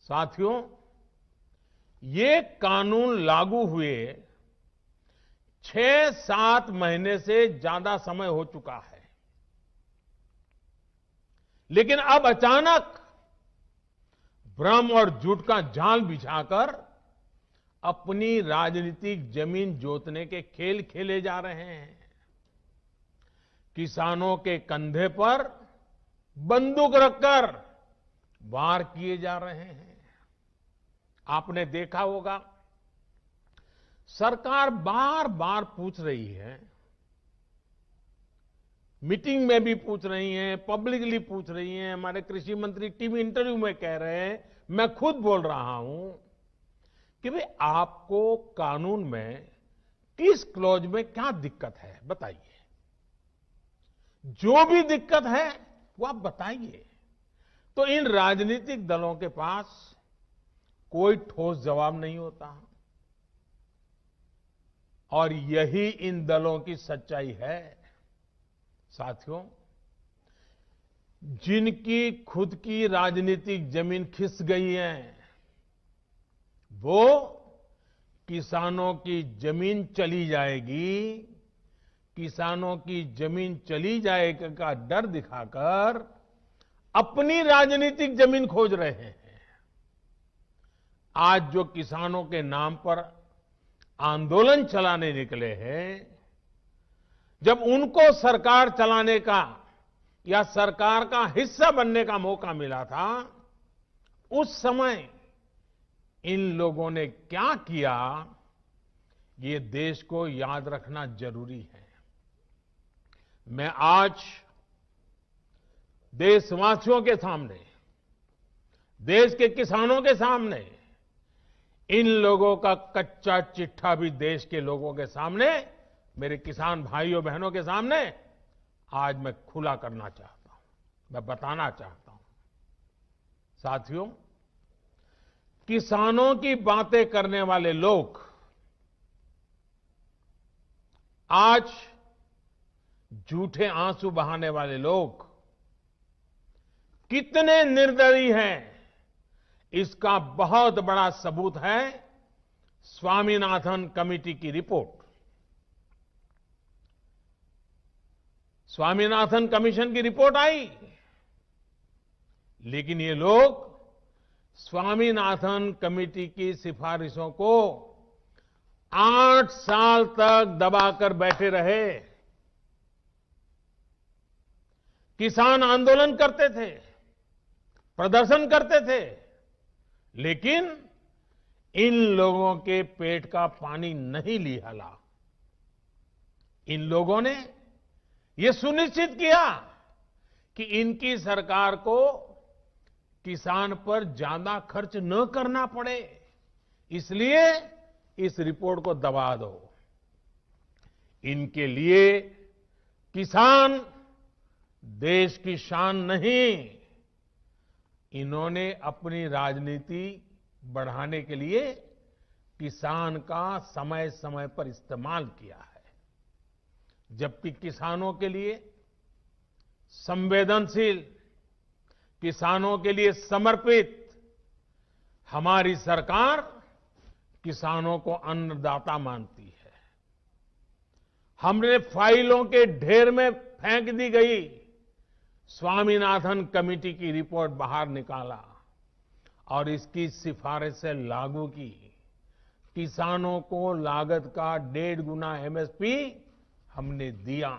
साथियों, ये कानून लागू हुए 6-7 महीने से ज्यादा समय हो चुका है, लेकिन अब अचानक भ्रम और झूठ का जाल बिछाकर अपनी राजनीतिक जमीन जोतने के खेल खेले जा रहे हैं। किसानों के कंधे पर बंदूक रखकर वार किए जा रहे हैं। आपने देखा होगा, सरकार बार बार पूछ रही है, मीटिंग में भी पूछ रही हैं, पब्लिकली पूछ रही हैं। हमारे कृषि मंत्री टीवी इंटरव्यू में कह रहे हैं, मैं खुद बोल रहा हूं कि भाई आपको कानून में किस क्लॉज में क्या दिक्कत है, बताइए। जो भी दिक्कत है वो आप बताइए। तो इन राजनीतिक दलों के पास कोई ठोस जवाब नहीं होता, और यही इन दलों की सच्चाई है। साथियों, जिनकी खुद की राजनीतिक जमीन खिस गई है, वो किसानों की जमीन चली जाएगी, किसानों की जमीन चली जाएगी का डर दिखाकर अपनी राजनीतिक जमीन खोज रहे हैं। आज जो किसानों के नाम पर आंदोलन चलाने निकले हैं, जब उनको सरकार चलाने का या सरकार का हिस्सा बनने का मौका मिला था, उस समय इन लोगों ने क्या किया, ये देश को याद रखना जरूरी है। मैं आज देशवासियों के सामने, देश के किसानों के सामने, इन लोगों का कच्चा चिट्ठा भी देश के लोगों के सामने, मेरे किसान भाइयों बहनों के सामने आज मैं खुला करना चाहता हूं, मैं बताना चाहता हूं। साथियों, किसानों की बातें करने वाले लोग आज झूठे आंसू बहाने वाले लोग कितने निर्दयी हैं, इसका बहुत बड़ा सबूत है स्वामीनाथन कमेटी की रिपोर्ट। स्वामीनाथन कमीशन की रिपोर्ट आई, लेकिन ये लोग स्वामीनाथन कमेटी की सिफारिशों को 8 साल तक दबाकर बैठे रहे। किसान आंदोलन करते थे, प्रदर्शन करते थे, लेकिन इन लोगों के पेट का पानी नहीं लिहला। इन लोगों ने यह सुनिश्चित किया कि इनकी सरकार को किसान पर ज्यादा खर्च न करना पड़े, इसलिए इस रिपोर्ट को दबा दो। इनके लिए किसान देश की शान नहीं, इन्होंने अपनी राजनीति बढ़ाने के लिए किसान का समय समय पर इस्तेमाल किया है। जबकि किसानों के लिए संवेदनशील, किसानों के लिए समर्पित हमारी सरकार किसानों को अन्नदाता मानती है। हमने फाइलों के ढेर में फेंक दी गई स्वामीनाथन कमेटी की रिपोर्ट बाहर निकाला और इसकी सिफारिश से लागू की। किसानों को लागत का 1.5 गुना एमएसपी हमने दिया।